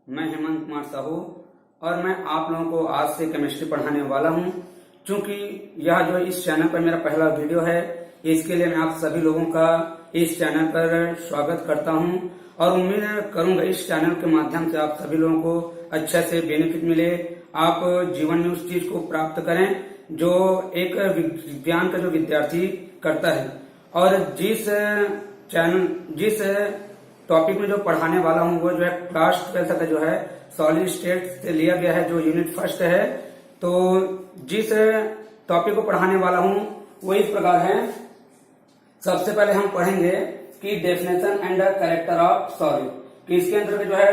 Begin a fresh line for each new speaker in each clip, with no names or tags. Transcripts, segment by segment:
मैं हेमंत कुमार साहू और मैं आप लोगों को आज से केमिस्ट्री पढ़ाने वाला हूं। क्योंकि यह जो इस चैनल पर मेरा पहला वीडियो है, इसके लिए मैं आप सभी लोगों का इस चैनल पर स्वागत करता हूं और उम्मीद करूंगा इस चैनल के माध्यम से आप सभी लोगों को अच्छे से बेनिफिट मिले, आप जीवन में उस चीज को प्राप्त करें जो एक विज्ञान का जो विद्यार्थी करता है। और जिस टॉपिक में जो पढ़ाने वाला हूँ वो जो है क्लास 12 का जो है सॉलिड स्टेट से लिया गया है, जो यूनिट फर्स्ट है। तो जिस टॉपिक को पढ़ाने वाला हूँ वो इस प्रकार है। सबसे पहले हम पढ़ेंगे कि definition and character of solid, कि इसके अंदर जो है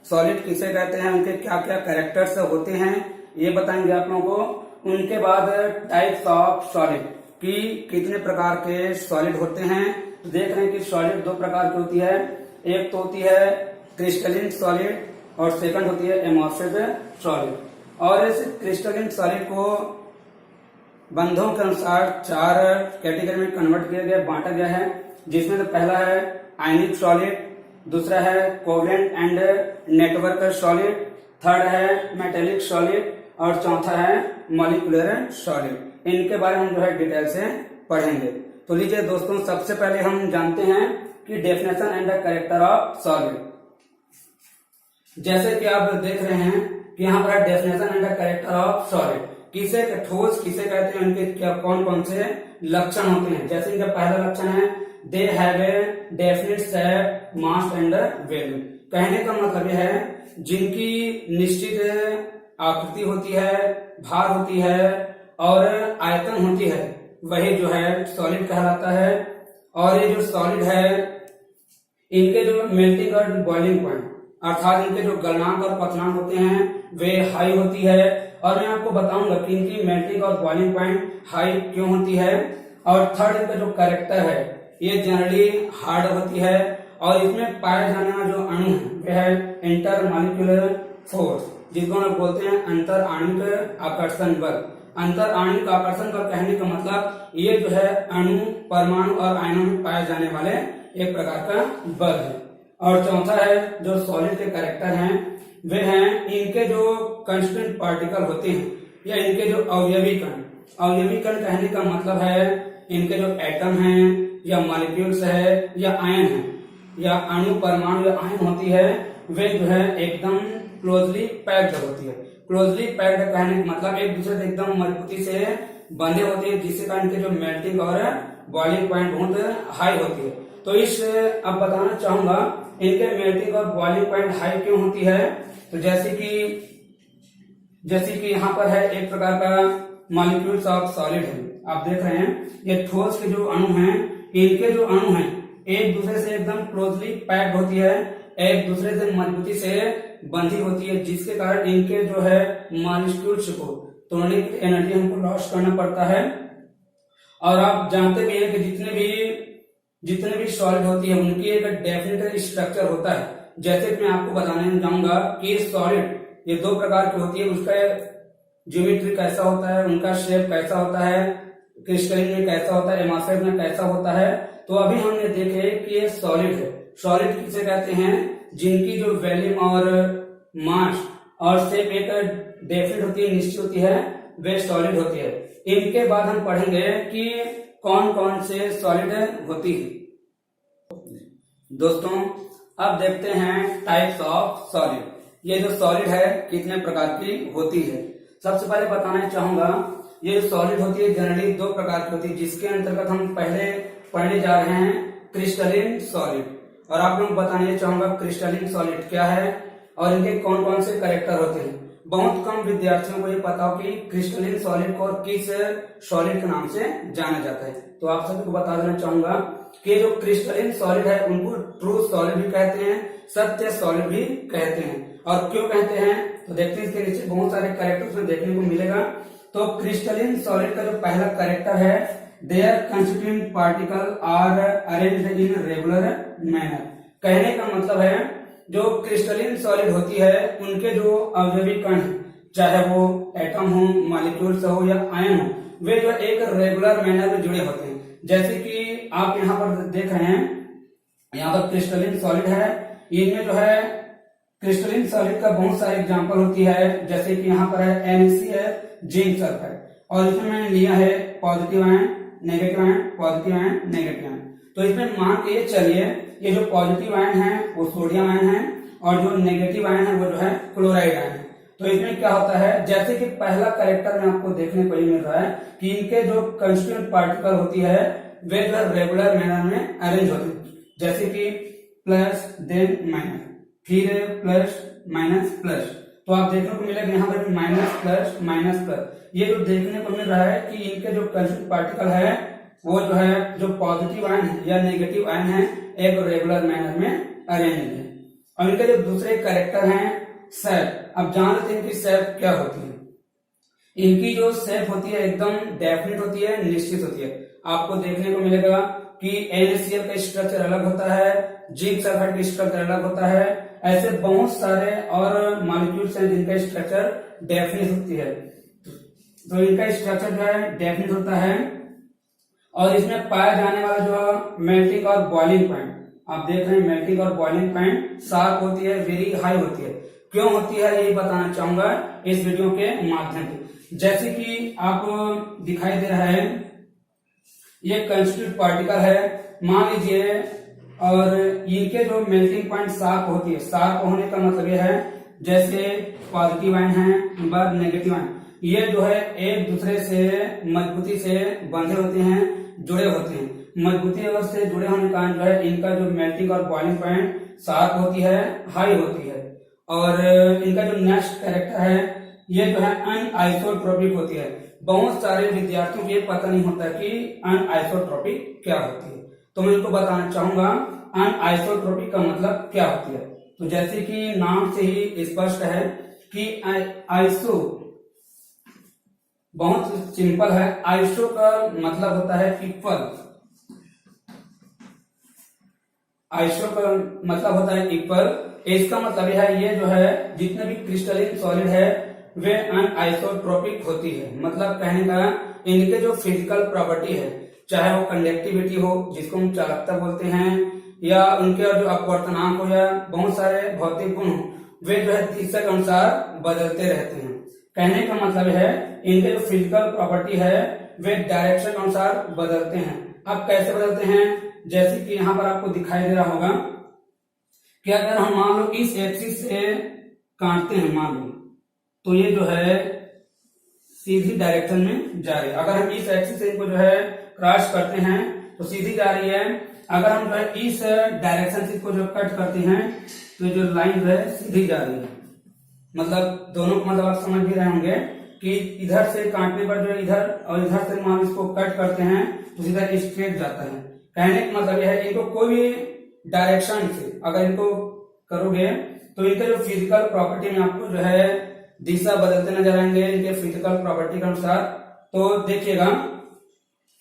सॉलिड किसे कहते हैं, उनके क्या क्या कैरेक्टर्स होते हैं ये बताएंगे आप लोगों को। उनके बाद टाइप्स ऑफ सॉलिड, कि कितने प्रकार के सॉलिड होते हैं। तो देख रहे हैं कि सॉलिड दो प्रकार की होती है, एक तो होती है क्रिस्टलिन सॉलिड और सेकंड होती है एमॉर्फिक सॉलिड। और इस क्रिस्टलिन सॉलिड को बंधों के अनुसार 4 कैटेगरी में कन्वर्ट किया गया, बांटा गया है। जिसमें तो पहला है आयनिक सॉलिड, दूसरा है covalent and network solid, third है मेटेलिक सॉलिड और चौथा है मॉलिक्यूलर सॉलिड। इनके बारे में हम जो है डिटेल से पढ़ेंगे। तो लीजिए दोस्तों, सबसे पहले हम जानते हैं कि definition and the character of solid. जैसे कि आप देख रहे हैं कि यहाँ पर definition and the character of solid, किसे ठोस किसे कहते हैं, उनके क्या कौन कौन से लक्षण होते हैं। जैसे इनका पहला लक्षण है they have a definite shape, mass and value. कहने का मतलब यह है जिनकी निश्चित आकृति होती है, भार होती है और आयतन होती है, वही जो है सॉलिड कहलाता है। और ये जो सॉलिड है इनके जो मेल्टिंग और बॉइलिंग पॉइंट अर्थात इनके जो गलनांक और क्वथनांक होते हैं वे हाई होती है। और मैं आपको बताऊंगा कि इनकी मेल्टिंग और बॉइलिंग पॉइंट हाई क्यों होती है। और थर्ड, इनका जो कैरेक्टर है ये जनरली हार्ड होती है और इसमें पाया जाने वाला जो अणु है वह है इंटर मॉलिक्यूलर फोर्स, जिसको हम बोलते हैं अंतर आणविक आकर्षण बल। अंतर आणविक आकर्षण बल कहने का मतलब ये जो है अणु, परमाणु और आयनों में पाए जाने वाले एक प्रकार का बल है। और चौथा है जो सॉलिड के कैरेक्टर हैं वे हैं इनके जो कंस्टेंट पार्टिकल होते हैं या इनके जो अवयवी कण। अवयवी कण कहने का मतलब है इनके जो एटम हैं या मॉलिक्यूल्स है या आयन है या अणु, परमाणु या आयन होती है, वे जो है एकदम क्लोजली पैक्ड होती है। क्लोजली पैक्ड कहने का मतलब एक दूसरे से एकदम मजबूती से बंधे होते हैं, जिससे कारण इनके जो मेल्टिंग और बॉइलिंग पॉइंट बहुत हाई होती है। तो इस अब बताना चाहूंगा इनके मेल्टिंग और बॉइलिंग पॉइंट हाई क्यों होती है। तो जैसे कि यहाँ पर है एक प्रकार का मॉलिक्यूल्स ऑफ सॉलिड है, आप देख रहे हैं ये ठोस के जो अणु हैं, इनके जो अणु हैं एक दूसरे से एकदम क्लोजली पैक्ड होती है, एक दूसरे से मजबूती से बंधी होती है, जिसके कारण इनके जो है मॉलिक्यूल्स को तोड़ने की एनर्जी हमको लॉस करना पड़ता है। और आप जानते भी हैं कि जितने भी सॉलिड होती है उनकी एक डेफिनेट स्ट्रक्चर होता है। जैसे कि मैं आपको बताने जाऊंगा कि सॉलिड ये 2 प्रकार की होती है, उसका ज्योमेट्री कैसा होता है, उनका शेप कैसा होता है, क्रिस्टलिन में कैसा होता है, एमॉर्फिक में कैसा होता है। तो अभी हमने देखे कि ये सॉलिड है। सॉलिड किसे कहते हैं, जिनकी जो वॉल्यूम और मास और शेप एक डेफिनेट होती है, निश्चित होती है, वे सॉलिड होती है। इनके बाद हम पढ़ेंगे कि कौन कौन से सॉलिड होती है। दोस्तों अब देखते हैं टाइप्स ऑफ सॉलिड। ये जो सॉलिड है कितने प्रकार की होती है। सबसे पहले बताना चाहूंगा ये जो सॉलिड होती है जनरली 2 प्रकार की होती है, जिसके अंतर्गत हम पहले पढ़ने जा रहे हैं क्रिस्टलिन सॉलिड। और आप लोग बताने चाहूंगा क्रिस्टलिन सॉलिड क्या है और इनके कौन कौन से कैरेक्टर होते हैं। बहुत कम विद्यार्थियों को ये पता हो कि क्रिस्टलिन सॉलिड को किस सॉलिड के नाम से जाना जाता है। तो आप सभी को बता देना चाहूंगा कि जो क्रिस्टलिन सॉलिड है उनको ट्रू सॉलिड भी कहते हैं, सत्य सॉलिड भी कहते हैं। और क्यों कहते हैं तो देखते हैं, इसके नीचे बहुत सारे कैरेक्टर्स में देखने को मिलेगा। तो क्रिस्टलिन सॉलिड का जो पहला कैरेक्टर है their constituent particle are arranged in regular manner. कहने का मतलब है जो क्रिस्टलिन सॉलिड होती है उनके जो अवयवी कण चाहे वो एटम हो, मॉलिक्यूल्स हो या आयन हो, वे जो एक रेगुलर मैनर में जुड़े होते हैं। जैसे कि आप यहाँ पर देख रहे हैं, यहाँ पर क्रिस्टलिन सॉलिड है, इनमें जो है क्रिस्टलिन सॉलिड का बहुत सारे एग्जांपल होती है, जैसे कि यहाँ पर है NaC है, जिंक सल्फाइड, और इसमें मैंने लिया है positive ion, negative ion, positive ion, negative ion. तो इसमें मान के चलिए ये जो पॉजिटिव आयन है वो सोडियम आयन है और जो नेगेटिव आयन है वो जो है क्लोराइड आयन है। तो इसमें क्या होता है, जैसे कि पहला कैरेक्टर में आपको देखने को ये मिल रहा है कि इनके जो कंस्टिट्यूएंट पार्टिकल होती है वे जो रेगुलर मैनर में अरेंज होते हैं, जैसे कि प्लस देन माइनस, फिर प्लस माइनस प्लस। तो आप देखने को मिलेगा यहाँ पर माइनस प्लस माइनस प्लस। ये जो देखने को मिल रहा है कि इनके जो कंस्टिट्यूएंट पार्टिकल है वो जो है जो पॉजिटिव आयन है या नेगेटिव आयन है एक रेगुलर मैनर में अरेंज है। और इनके जो दूसरे कैरेक्टर हैं शेप, अब जान लेते हैं कि शेप क्या होती है। इनकी जो शेप होती है एकदम डेफिनेट होती है, निश्चित होती है। आपको देखने को मिलेगा कि NaCl का स्ट्रक्चर अलग होता है, जिंक सल्फाइड का स्ट्रक्चर अलग होता है, ऐसे बहुत सारे और मॉलिक्यूल्स हैं जिनका स्ट्रक्चर डेफिनेट होती है। तो इनका स्ट्रक्चर जो है डेफिनेट होता है और इसमें पाया जाने वाला जो मेल्टिंग और बॉइलिंग पॉइंट आप देख रहे हैं, मेल्टिंग और बॉइलिंग पॉइंट शार्प होती है, वेरी हाई होती है। क्यों होती है यही बताना चाहूंगा इस वीडियो के माध्यम से। जैसे कि आपको दिखाई दे रहा है ये कंस्टिट्यूएंट पार्टिकल है, मान लीजिए, और इनके जो मेल्टिंग पॉइंट शार्प होती है, शार्प होने का मतलब ये है जैसे पॉजिटिव आयन है व नेगेटिव आयन, ये जो है एक दूसरे से मजबूती से बंधे होते हैं, जुड़े होते हैं। मजबूती और से जुड़े होने के कारण जो है इनका जो मेल्टिंग और बॉइलिंग पॉइंट शार्प होती है, हाई होती है। और इनका जो नेक्स्ट कैरेक्टर है ये जो है अनआइसोट्रोपिक होती है। बहुत सारे विद्यार्थियों को ये पता नहीं होता कि अनआइसोट्रोपिक क्या होती है, तो मैं इनको बताना चाहूंगा अनआइसोट्रोपिक का मतलब क्या होती है। तो जैसे कि नाम से ही स्पष्ट है कि आइसो बहुत सिंपल है, आइसो का मतलब होता है इक्वल, आइसो का मतलब होता है इक्वल। इसका मतलब यह है ये जो है जितने भी क्रिस्टलिन सॉलिड है वे अनआइसोट्रोपिक होती है। मतलब कहने का इनके जो फिजिकल प्रॉपर्टी है, चाहे वो कंडक्टिविटी हो जिसको हम चालकता बोलते हैं, या उनके जो अपवर्तनांक हो या बहुत सारे भौतिक गुण हो, वे जो है दिशा के अनुसार बदलते रहते हैं। कहने का मतलब है इनके जो फिजिकल प्रॉपर्टी है वे डायरेक्शन के अनुसार बदलते हैं। अब कैसे बदलते हैं, जैसे कि यहाँ पर आपको दिखाई दे रहा होगा कि अगर हम मान लो इस एक्सिस से काटते हैं मान लो, तो ये जो है सीधी डायरेक्शन में जा रही है। अगर हम इस एक्सिस से इनको जो है क्रॉस करते हैं तो सीधी जा रही है। अगर हम जो है इस डायरेक्शन से इसको जो कट करते हैं तो जो लाइन जो है सीधी जा रही है। मतलब दोनों को मतलब आप समझ भी रहे होंगे कि इधर से काटने पर जो है इधर और इधर से हम इसको कट करते हैं तो सीधा स्ट्रेट जाता है। कहने का मतलब यह है इनको कोई भी डायरेक्शन से अगर इनको करोगे तो इनके जो फिजिकल प्रॉपर्टी में आपको जो है दिशा बदलते नजर आएंगे इनके फिजिकल प्रॉपर्टी के अनुसार। तो देखिएगा,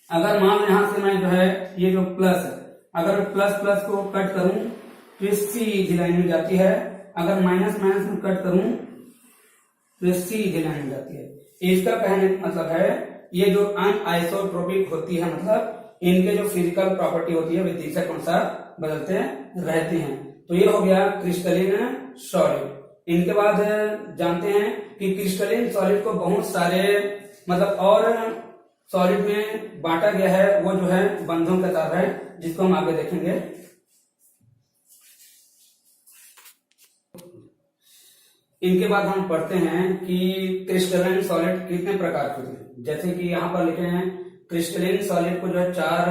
अगर मान लो यहां से मैं जो है ये जो प्लस है, अगर प्लस प्लस को कट करूं तो सीधी लाइन में जाती है, अगर माइनस माइनस में कट करूं तो सीधी लाइन में जाती है। इसका कहने का मतलब है ये जो अनआइसोट्रोपिक होती है, मतलब इनके जो फिजिकल प्रॉपर्टी होती है वे दिशा के अनुसार बदलते रहते हैं। तो ये हो गया क्रिस्टलिन सॉलिड। इनके बाद जानते हैं कि क्रिस्टलिन सॉलिड को बहुत सारे मतलब और सॉलिड में बांटा गया है, वो जो है बंधों के साथ है, जिसको हम आगे देखेंगे। इनके बाद हम पढ़ते हैं कि क्रिस्टलिन सॉलिड कितने प्रकार के होते हैं। जैसे कि यहाँ पर लिखे हैं क्रिस्टलिन सॉलिड को जो है 4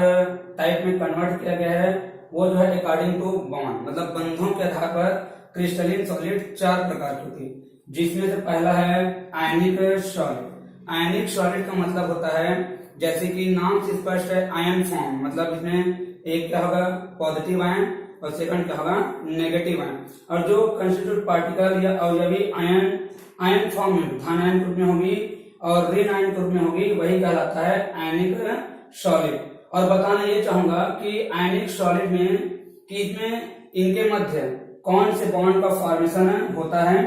टाइप में कन्वर्ट किया गया है, वो जो है अकॉर्डिंग टू बॉन्ड, मतलब बंधों के आधार पर क्रिस्टलिन सॉलिड 4 प्रकार की होती है। जिसमें से पहला है आयनिक सॉलिड। आयनिक सॉलिड का मतलब होता है जैसे कि नाम से स्पष्ट है आयन फॉर्म, मतलब इसमें एक क्या होगा पॉजिटिव आयन और सेकंड क्या होगा नेगेटिव आयन। और जो कंस्टिट्यूट पार्टिकल या अवयवी आयन फॉर्म में धन आयन ग्रुप में होगी और ऋण आयन ग्रुप में होगी, वही कहलाता है आयनिक सॉलिड। और बताना ये चाहूंगा कि आयनिक सॉलिड में कि इसमें इनके मध्य कौन से बॉन्ड का फॉर्मेशन होता है।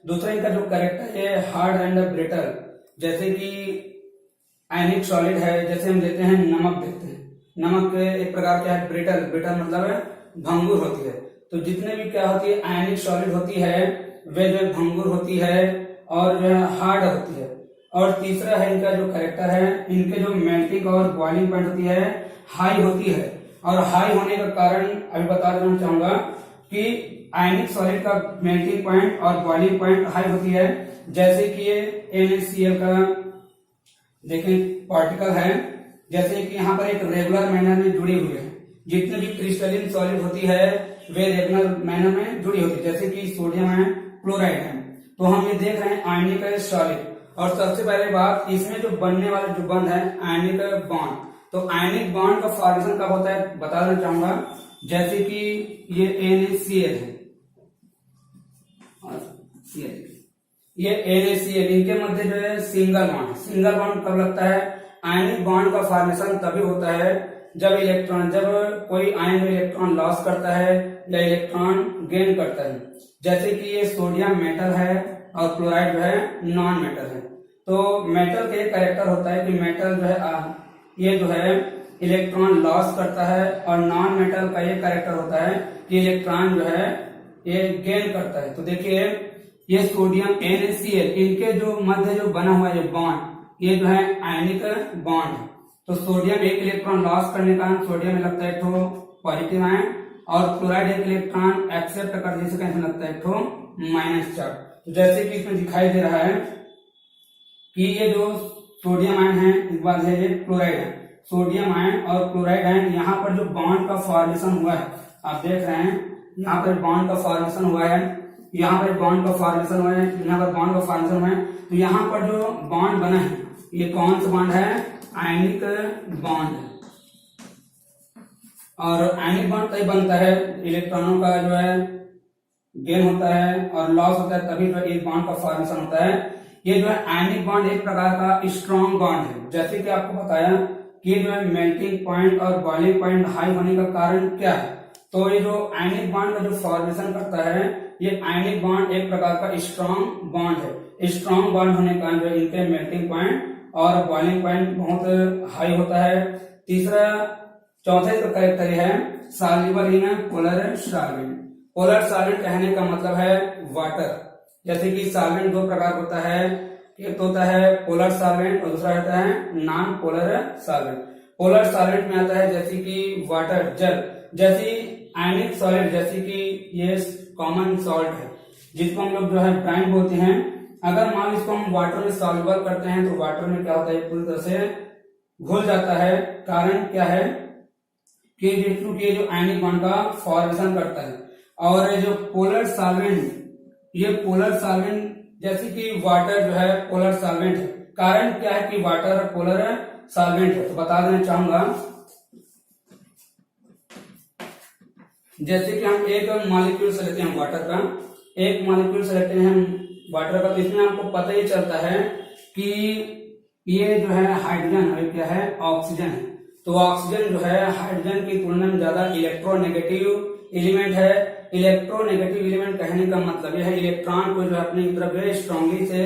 दूसरा इनका जो कैरेक्टर है हार्ड एंड ब्रिटल। जैसे कि आयनिक सॉलिड है, जैसे हम देते हैं नमक देते हैं, नमक एक प्रकार क्या है ब्रिटल, ब्रिटल मतलब भंगुर होती है। तो जितने भी क्या होती है आयनिक सॉलिड होती है वे जो भंगुर होती है और जो है हार्ड होती है। और तीसरा है इनका जो कैरेक्टर है, इनके जो मेल्टिंग और बॉइलिंग पॉइंट होती है हाई होती है। और हाई होने का कारण अभी बता देना चाहूंगा कि आयनिक सॉलिड का मेल्टिंग पॉइंट और बॉइलिंग पॉइंट हाई होती है। जैसे कि ये NaCl का देखें पार्टिकल है, जैसे कि यहाँ पर एक रेगुलर मैनर में जुड़ी हुई है। जितने भी क्रिस्टलिन सॉलिड होती है वे रेगुलर मैनर में जुड़ी होती है, जैसे कि सोडियम है, क्लोराइड है। तो हम ये देख रहे हैं आयनिक सॉलिड। और सबसे पहले बात, इसमें जो बनने वाला जो बंध है आयनिक बॉन्ड, तो आयनिक बॉन्ड का फॉर्मेशन कब होता है बता देना चाहूंगा। जैसे कि ये NaCl है और ये NaCl, इनके मध्य जो है सिंगल बॉन्ड कब लगता है? आयनिक बॉन्ड का फॉर्मेशन तभी होता है जब कोई आयन इलेक्ट्रॉन लॉस करता है या इलेक्ट्रॉन गेन करता है। जैसे कि ये सोडियम मेटल है और क्लोराइड जो है नॉन मेटल है। तो मेटल का एक कैरेक्टर होता है कि मेटल जो है ये जो है इलेक्ट्रॉन लॉस करता है, और नॉन मेटल का ये कैरेक्टर होता है कि इलेक्ट्रॉन जो है ये गेन करता है। तो देखिए ये सोडियम NaCl, इनके जो मध्य जो बना हुआ है बॉन्ड, ये जो है आयनिक बॉन्ड है। तो सोडियम एक इलेक्ट्रॉन लॉस करने का सोडियम में लगता है एक ठो पॉजिटिव आयन, और क्लोराइड एक इलेक्ट्रॉन एक्सेप्ट कर जिसका लगता है एक ठो माइनस चार्ज। तो जैसे कि इसमें दिखाई दे रहा है कि ये जो सोडियम आयन है, इस बात है ये क्लोराइड है, सोडियम आयन और क्लोराइड आयन, यहाँ पर जो बॉन्ड का फॉर्मेशन हुआ है आप देख रहे हैं, यहाँ पर बॉन्ड का फॉर्मेशन हुआ है, यहाँ पर बॉन्ड का फॉर्मेशन हुआ है, यहाँ पर बॉन्ड का फॉर्मेशन हुआ है। तो यहाँ पर जो बॉन्ड बना है ये कौन सा बॉन्ड है? आयनिक बॉन्ड है। और आयनिक बॉन्ड तभी बनता है इलेक्ट्रॉनों का जो है गेन होता है और लॉस होता है, तभी जो इस बॉन्ड का फॉर्मेशन होता है। ये जो है आयनिक बॉन्ड एक प्रकार का स्ट्रॉन्ग बॉन्ड है। जैसे कि आपको बताया कि जो है मेल्टिंग पॉइंट और बॉइलिंग पॉइंट हाई होने का कारण क्या है, तो ये जो आयनिक बॉन्ड का जो फॉर्मेशन करता है, ये आयनिक बॉन्ड एक प्रकार का स्ट्रॉन्ग बॉन्ड है। स्ट्रॉन्ग बॉन्ड होने का जो इनके मेल्टिंग पॉइंट और बॉइलिंग पॉइंट बहुत हाई होता है। तीसरा चौथे का कैरेक्टर है soluble in polar solvent. Polar solvent कहने का मतलब है वाटर। जैसे कि सॉल्वेंट दो प्रकार होता है, एक तो होता है पोलर सॉल्वेंट और दूसरा होता है non polar solvent. Polar solvent में आता है जैसे कि वाटर, जल, जैसे आयनिक सॉलिड, जैसे कि ये कॉमन सॉल्ट है जिसको हम लोग जो है ब्राइन बोलते हैं। अगर मान लो इसको हम वाटर में सॉल्युबल करते हैं तो वाटर में क्या होता है, पूरी तरह से घुल जाता है। कारण क्या है कि ये जो आयनिक बॉन्ड का फॉर्मेशन करता है। और जो पोलर सॉल्वेंट, ये पोलर सॉल्वेंट जैसे कि वाटर जो है पोलर सॉल्वेंट है। कारण क्या है कि वाटर पोलर सॉल्वेंट है। तो बता देना चाहूंगा, जैसे कि हम एक मॉलिक्यूल से लेते हैं वाटर का, एक मॉलिक्यूल से लेते हैं वाटर का, तो इसमें आपको पता ही चलता है कि ये जो है हाइड्रोजन है, क्या है, ऑक्सीजन है। तो ऑक्सीजन जो है हाइड्रोजन की तुलना में ज्यादा इलेक्ट्रोनेगेटिव एलिमेंट है। इलेक्ट्रोनेगेटिव एलिमेंट कहने का मतलब यह है इलेक्ट्रॉन को जो है अपनी तरफ स्ट्रांगली से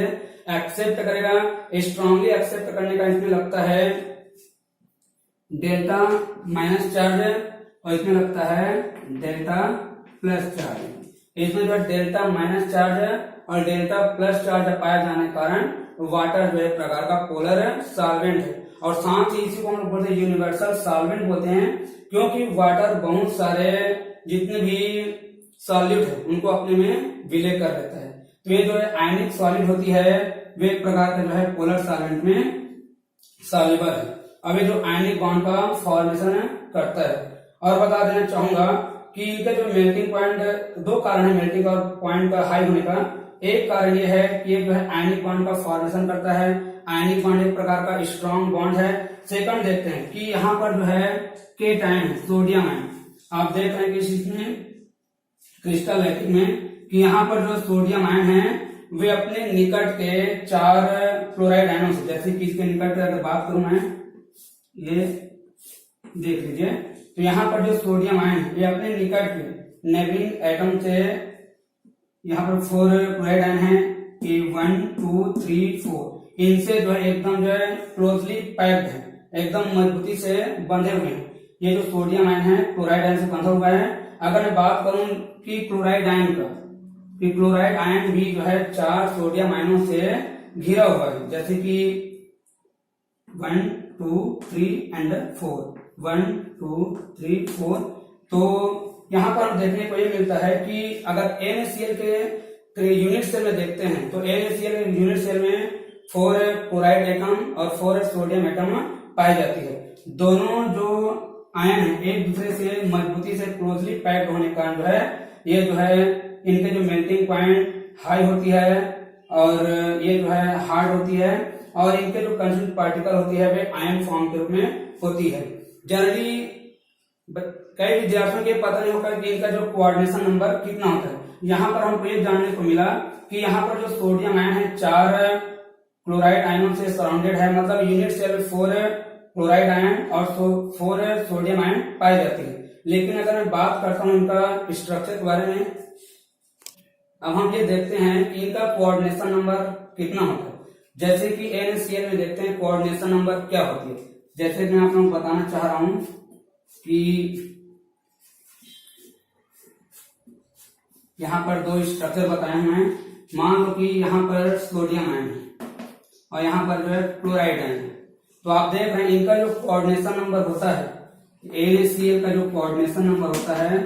एक्सेप्ट करेगा। स्ट्रांगली एक्सेप्ट करने का इसमें लगता है डेल्टा माइनस चार्ज और इसमें लगता है डेल्टा प्लस चार्ज। इसमें जो है डेल्टा माइनस चार्ज और डेल्टा प्लस चार्ज पाया जाने के कारण वाटर जो है एक प्रकार का पोलर सॉल्वेंट है। और साथ ही इसी को हम लोग बोलते हैं यूनिवर्सल सॉल्वेंट बोलते हैं, क्योंकि वाटर बहुत सारे जितने भी सॉल्यूट है उनको अपने में विलय कर लेता है। तो ये जो है आयनिक सॉलिड होती है वे एक प्रकार का जो है पोलर सॉल्वेंट में सॉल्युबल है। अब ये जो आयनिक बॉन्ड का फॉर्मेशन करता है। और बता देना चाहूंगा कि इनका जो मेल्टिंग पॉइंट, दो कारण है मेल्टिंग और पॉइंट का हाई होने का। एक कारण ये है कि ये जो है आयनिक बॉन्ड का फॉर्मेशन करता है। आयनिक बॉन्ड एक प्रकार का स्ट्रॉन्ग बॉन्ड है। सेकंड देखते हैं कि यहाँ पर जो है केटायन, सोडियम आयन, आप देख रहे हैं कि इसमें क्रिस्टल लाइटिंग में कि यहाँ पर जो सोडियम आयन है वे अपने निकट के 4 क्लोराइड आयनों से, जैसे कि इसके निकट की अगर बात करूं मैं, ये देख लीजिए, तो यहाँ पर जो सोडियम आयन है ये अपने निकट के नेबरिंग एटम से, यहाँ पर 4 क्लोराइड आयन है, 1 2 3 4, इनसे जो है एकदम जो है क्लोजली पैक्ड है, एकदम मजबूती से बंधे हुए हैं। ये जो सोडियम आयन है क्लोराइड आयन से बंधा हुआ है अगर मैं बात करूं कि क्लोराइड आयन का, कि क्लोराइड आयन भी जो है 4 सोडियम आयनों से घिरा हुआ है, जैसे कि 1 2 3 एंड 4, 1 2 3 4। तो यहाँ पर हम देखने को ये मिलता है कि अगर NaCl के यूनिट सेल में देखते हैं तो NaCl के यूनिट सेल में 4 क्लोराइड एटम और 4 सोडियम एटम पाई जाती है। दोनों जो आयन है एक दूसरे से मजबूती से क्लोजली पैक्ड होने का जो है ये जो है इनके जो मेल्टिंग पॉइंट हाई होती है और ये जो है हार्ड होती है, और इनके जो कंस्टिट्यूएंट पार्टिकल होती है वे आयन फॉर्म के रूप में होती है। जनरली कई विद्यार्थियों को पता नहीं होगा कि इनका जो कोऑर्डिनेशन नंबर कितना होता है। यहाँ पर हमको ये जानने को मिला कि यहाँ पर जो सोडियम आयन है 4 क्लोराइड आयनों से सराउंडेड है, मतलब यूनिट सेल में 4 क्लोराइड आयन और 4 सोडियम आयन पाई जाती है। लेकिन अगर मैं बात करता हूँ इनका स्ट्रक्चर के बारे में, अब हम ये देखते हैं कि इनका कोऑर्डिनेशन नंबर कितना होता है। जैसे कि NaCl में देखते हैं कोऑर्डिनेशन नंबर क्या होती है। जैसे मैं आप लोगों को बताना चाह रहा हूं कि यहाँ पर 2 स्ट्रक्चर बताए हुए हैं। मान लो कि यहाँ पर सोडियम आयन है और यहाँ पर जो है क्लोराइड आयन है। तो आप देख रहे हैं इनका जो कोऑर्डिनेशन नंबर होता है, NaCl का जो कोऑर्डिनेशन नंबर होता है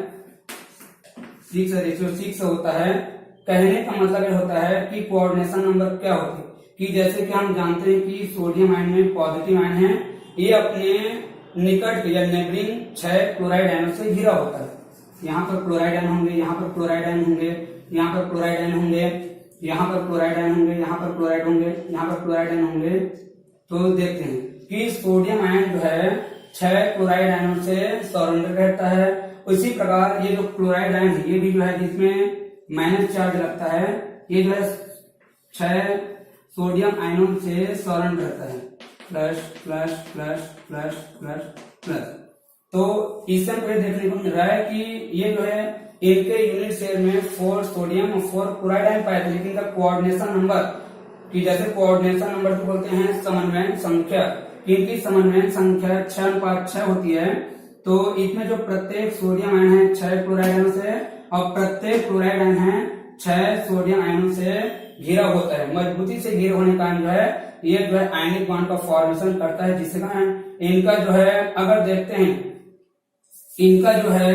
6:6 होता है। कहने का मतलब ये होता है कि कोऑर्डिनेशन नंबर क्या होती है कि जैसे कि हम जानते हैं कि सोडियम आयन में पॉजिटिव आयन है, ये अपने निकट या नेबरिंग 6 क्लोराइड आयनों से घिरा होता है। यहाँ पर क्लोराइड आयन होंगे, यहाँ पर क्लोराइड आयन होंगे, यहाँ पर क्लोराइड आयन होंगे, यहाँ पर क्लोराइड आयन होंगे, यहाँ पर क्लोराइड होंगे, यहाँ पर क्लोराइड आयन होंगे। तो देखते हैं कि सोडियम आयन जो है 6 क्लोराइड आयनों से सराउंडेड रहता है। उसी प्रकार ये जो क्लोराइड आयन है ये भी जो है जिसमें माइनस चार्ज लगता है, ये जो है 6 सोडियम आयनों से सराउंड रहता है, plus plus plus plus plus plus. तो इससे हमको देखने को मिल रहा है कि ये जो है इनके यूनिट सेल में 4 सोडियम और 4 क्लोराइड आयन पाए थे, लेकिन इनका कोऑर्डिनेशन नंबर कि जैसे कोऑर्डिनेशन नंबर को बोलते हैं समन्वय संख्या, इनकी समन्वय संख्या 6:6 होती है। तो इसमें जो प्रत्येक सोडियम आयन है 6 क्लोराइड आयनों से और प्रत्येक क्लोराइड आयन है 6 सोडियम आयनों से घिरा होता है। मजबूती से घिरे होने का जो है ये जो है आयनिक बॉन्ड का फॉर्मेशन करता है, जिससे इनका जो है अगर देखते हैं इनका जो है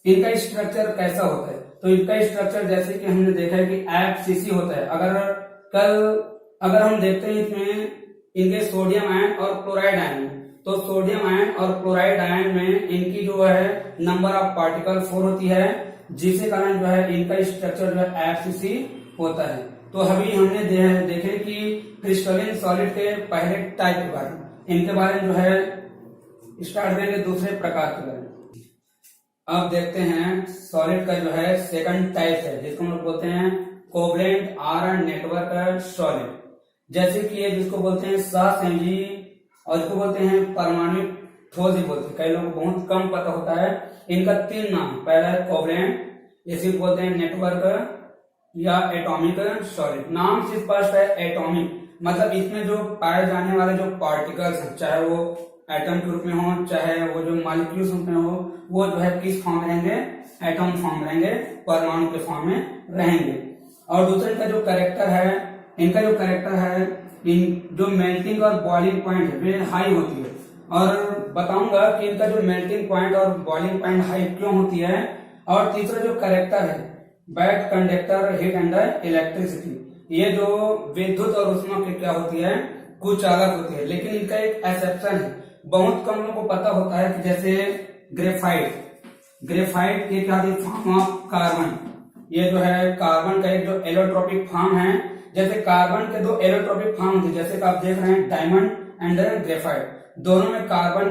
इनका स्ट्रक्चर कैसा होता है, तो इनका स्ट्रक्चर जैसे कि हमने देखा है कि FCC होता है। अगर हम देखते हैं इसमें इनके सोडियम आयन और क्लोराइड आयन, तो सोडियम आयन और क्लोराइड आयन में इनकी जो है नंबर ऑफ पार्टिकल 4 होती है, जिसके कारण जो है इनका स्ट्रक्चर जो है FCC होता है। तो अभी हमने देखे कि क्रिस्टलिन सॉलिड के पहले टाइप के बारे में, इनके बारे में जो है स्टार्ट करेंगे दूसरे प्रकार के बारे में। अब देखते हैं सॉलिड का जो है सेकंड टाइप है, जिसको हम लोग बोलते हैं कोवलेंट आयरन नेटवर्क सॉलिड। जैसे कि ये जिसको बोलते हैं सहसंयोजी और इसको बोलते हैं परमाणु ठोस भी बोलते हैं। कई लोगों को बहुत कम पता होता है। इनका 3 नाम, पहला है कोवलेंट, इसे बोलते हैं नेटवर्क या एटॉमिक सॉलिड। नाम से स्पष्ट है एटॉमिक, मतलब इसमें जो पाए जाने वाले जो पार्टिकल्स हैं, चाहे वो एटम के रूप में हो चाहे वो जो मॉलिक्यूल्स रूप में हो, वो जो है किस फॉर्म रहेंगे, एटम फॉर्म रहेंगे, परमाणु के फॉर्म में रहेंगे। और दूसरे का जो कैरेक्टर है, इनका जो कैरेक्टर है, इन जो मेल्टिंग और बॉइलिंग पॉइंट है वे हाई होती है। और बताऊंगा कि इनका जो मेल्टिंग पॉइंट और बॉइलिंग पॉइंट हाई क्यों होती है। और तीसरा जो कैरेक्टर है bad conductor heat and electricity, ये जो विद्युत और ऊष्मा की क्या होती है, कुछ अलग होती है। लेकिन इनका एक एक्सेप्शन है, बहुत कम लोगों को पता होता है कि जैसे ग्रेफाइट ये क्या होती है, फॉर्म ऑफ कार्बन। ये जो है कार्बन का एक जो एलोट्रोपिक फॉर्म है, जैसे कार्बन के 2 एलोट्रोपिक फॉर्म होते हैं, जैसे कि आप देख रहे हैं डायमंड एंड ग्रेफाइट। दोनों में कार्बन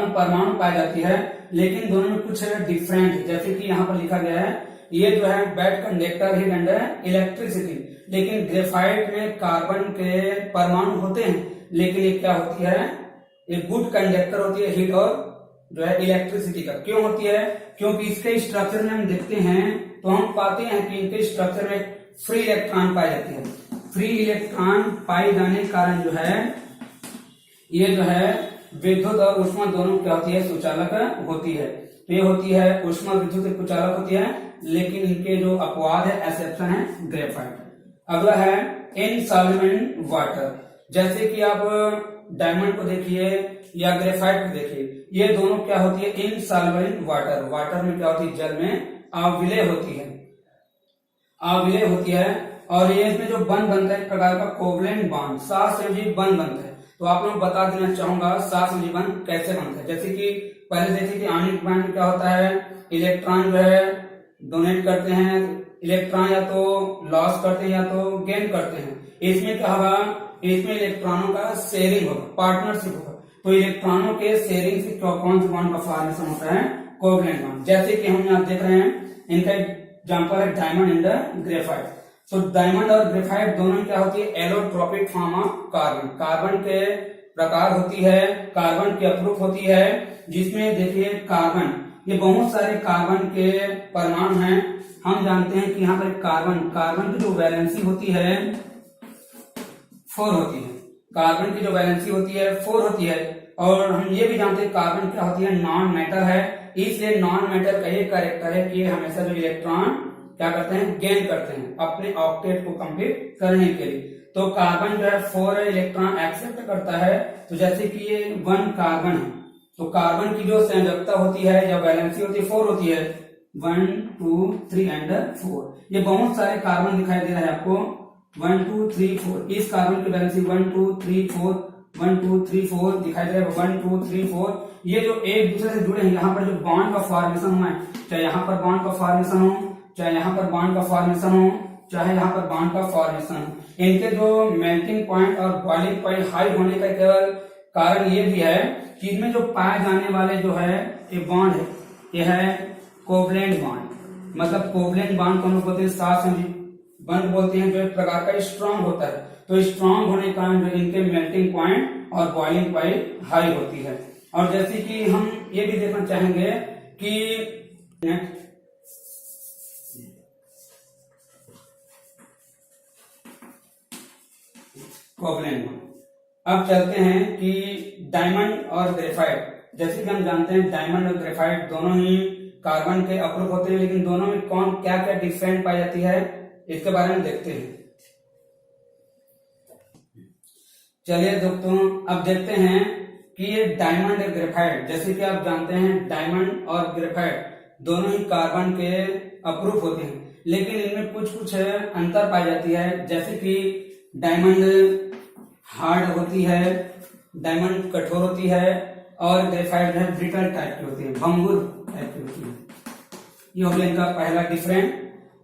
परमाणु पाई जाती है, लेकिन दोनों में कुछ डिफरेंट है। जैसे कि यहाँ पर लिखा गया है ये जो है bad conductor heat and electricity, लेकिन ग्रेफाइट में कार्बन के परमाणु होते हैं, लेकिन ये क्या होती है, ये गुड कंडक्टर होती है हीट और जो है इलेक्ट्रिसिटी का। क्यों होती है, क्योंकि इसके स्ट्रक्चर में हम देखते हैं तो हम पाते हैं कि इनके स्ट्रक्चर में फ्री इलेक्ट्रॉन पाई जाती है। फ्री इलेक्ट्रॉन पाए जाने के कारण जो है ये जो है विद्युत और ऊष्मा दोनों क्या होती है, सुचालक होती है। तो ये होती है ऊष्मा विद्युत कुचालक होती है, लेकिन इनके जो अपवाद है, एक्सेप्शन है ग्रेफाइट। अगला है इनसॉल्वेंट वाटर। जैसे कि आप डायमंड को देखिए या ग्रेफाइट को देखिए, ये दोनों क्या होती है, इनसॉल्वेंट वाटर। वाटर में क्या होती है, जल में अविलय होती है, अविलय होती है। और ये इसमें जो बंध बनता है एक प्रकार का कोवलेंट बॉन्ड, सहसंयोजी बंध बनता है। तो आप लोग बता देना चाहूंगा सहसंयोजी बंध कैसे बनता है। जैसे कि पहले देखिए कि आणविक बॉन्ड में क्या होता है, इलेक्ट्रॉन जो है डोनेट करते हैं, इलेक्ट्रॉन या तो लॉस करते हैं या तो गेन करते हैं। इसमें क्या होगा, इसमें इलेक्ट्रॉनों का शेयरिंग होगा, पार्टनरशिप होगा। तो इलेक्ट्रॉनों के शेयरिंग से कौन से बॉन्ड का फॉर्मेशन होता है, कोवलेंट बॉन्ड। जैसे कि हम यहाँ देख रहे हैं, इनका एग्जाम्पल है डायमंड एंड ग्रेफाइट। तो डायमंड और ग्रेफाइट दोनों क्या होती है, allotropic form of carbon. Carbon के प्रकार होती है, कार्बन की अपरूप होती है, जिसमें देखिए कार्बन, ये बहुत सारे कार्बन के परमाणु हैं। हम जानते हैं कि यहाँ पर कार्बन की जो वैलेंसी होती है 4 होती है, कार्बन की जो वैलेंसी होती है 4 होती है। और हम ये भी जानते हैं कार्बन क्या होती है, नॉन मैटर है। इसलिए नॉन मैटर का ये कैरेक्टर है कि हमेशा जो इलेक्ट्रॉन क्या करते हैं, गेन करते हैं अपने ऑक्टेट को कंप्लीट करने के लिए। तो कार्बन जो है 4 इलेक्ट्रॉन एक्सेप्ट करता है। तो जैसे कि ये 1 कार्बन है, तो कार्बन की जो संयोजकता होती है या वैलेंसी होती है 4 होती है, 1 2 3 एंड 4। ये बहुत सारे कार्बन दिखाई दे रहा है आपको, 1 2 3 4। इस कार्बन की वैलेंसी 1 2 3 4, 1 2 3 4 दिखाई दे रहा है, 1 2 3 4। ये जो एक दूसरे से जुड़े हैं, यहाँ पर जो बॉन्ड का फॉर्मेशन हुआ है, चाहे यहाँ पर बॉन्ड का फॉर्मेशन हो, चाहे यहाँ पर बॉन्ड का फॉर्मेशन हो, चाहे यहाँ पर बॉन्ड का फॉर्मेशन हो, इनके जो मेल्टिंग पॉइंट और बॉइलिंग पॉइंट हाई होने का केवल कारण ये भी है कि इनमें जो पाए जाने वाले जो है ये बॉन्ड है, ये है कोवलेंट बॉन्ड। मतलब कोवलेंट बॉन्ड को हम बोलते हैं सहसंयोजी बंध बोलते हैं, जो एक प्रकार का स्ट्रांग होता है। तो स्ट्रांग होने के कारण जो इनके मेल्टिंग पॉइंट और बॉइलिंग पॉइंट हाई होती है। और जैसे कि हम ये भी देखना चाहेंगे कि कोवलेंट बॉन्ड। अब चलते हैं कि डायमंड और ग्रेफाइट। जैसे कि हम जानते हैं डायमंड और ग्रेफाइट दोनों ही कार्बन के अपरूप होते हैं, लेकिन दोनों में कौन क्या क्या डिफरेंट पाई जाती है, इसके बारे में देखते हैं। चलिए दोस्तों, अब देखते हैं कि ये डायमंड और ग्रेफाइट, जैसे कि आप जानते हैं डायमंड और ग्रेफाइट दोनों ही कार्बन के अपरूप होते हैं, लेकिन इनमें कुछ कुछ अंतर पाई जाती है। जैसे कि डायमंड हार्ड होती है, डायमंड कठोर होती है, और ग्रेफाइट है ब्रिटल टाइप की होती है, भंगुर टाइप की होती है। ये हो गया इनका पहला डिफरेंट।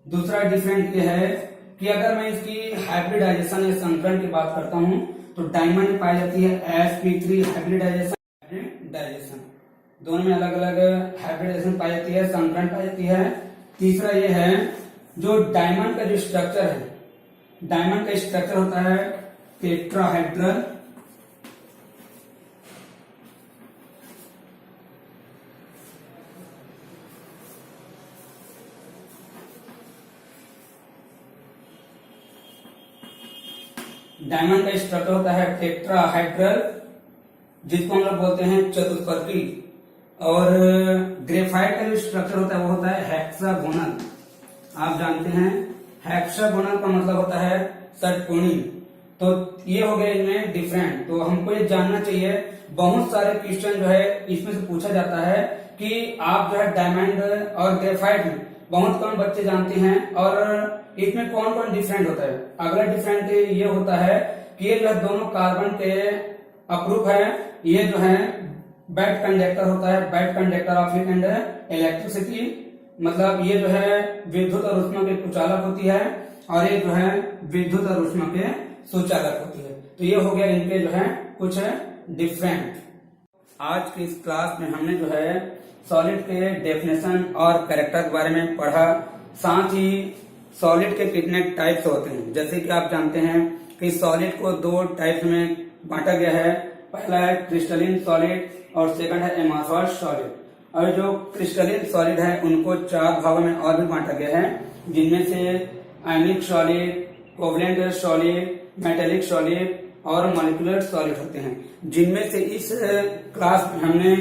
दूसरा डिफरेंट ये है कि अगर मैं इसकी हाइब्रिडाइजेशन या संकरण की बात करता हूं, तो डायमंड में पाई जाती है sp3 हाइब्रिडाइजेशन, दोनों में अलग अलग हाइब्रिडाइजेशन पाई जाती है, संकरण पाई जाती है। तीसरा ये है जो डायमंड का जो स्ट्रक्चर है, डायमंड का स्ट्रक्चर होता है टेट्राहेड्रल, डायमंड का स्ट्रक्चर होता है टेट्राहेड्रल, जिसको हम लोग बोलते हैं चतुष्फलकी। और ग्रेफाइट का जो स्ट्रक्चर होता है वो होता है हेक्सागोनल। आप जानते हैं हेक्सागोनल का मतलब होता है षटकोणीय। तो ये हो गया इनमें डिफरेंट। तो हमको ये जानना चाहिए, बहुत सारे क्वेश्चन जो है इसमें से पूछा जाता है कि आप जो है डायमंड और ग्रेफाइट में बहुत कम बच्चे जानते हैं और इसमें कौन कौन डिफरेंट होता है। अगला डिफरेंट ये होता है कि ये जो दोनों कार्बन के अपरूप है, ये जो है बैड कंडक्टर होता है, bad conductor of heat and electricity. मतलब ये जो है विद्युत और ऊष्मा के कुचालक होती है, और ये जो है विद्युत और ऊष्मा के सुचालक होती है। तो ये हो गया इनके जो है कुछ डिफरेंट। आज की इस क्लास में हमने जो है सॉलिड के डेफिनेशन और कैरेक्टर के बारे में पढ़ा, साथ ही सॉलिड के कितने टाइप्स होते हैं। जैसे कि आप जानते हैं कि सॉलिड को 2 टाइप्स में बांटा गया है, पहला है क्रिस्टलिन सॉलिड और सेकंड है एमॉर्फस सॉलिड। और जो क्रिस्टलिन सॉलिड है उनको 4 भागों में और भी बांटा गया है, जिनमें से आयनिक solid, covalent solid, metallic solid और मॉलिक्यूलर सॉलिड होते हैं, जिनमें से इस क्लास में हमने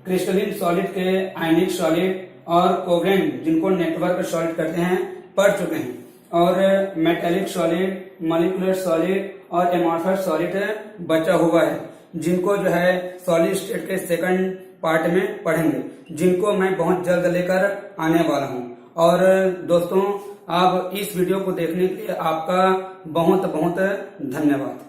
क्रिस्टलिन सॉलिड के आयनिक सॉलिड और कोवेलेंट जिनको नेटवर्क सॉलिड कहते हैं पढ़ चुके हैं, और मेटेलिक सॉलिड, मॉलिक्यूलर सॉलिड और एमॉर्फस सॉलिड बचा हुआ है, जिनको जो है सॉलिड स्टेट के सेकंड पार्ट में पढ़ेंगे, जिनको मैं बहुत जल्द लेकर आने वाला हूं। और दोस्तों, आप इस वीडियो को देखने के लिए आपका बहुत बहुत धन्यवाद।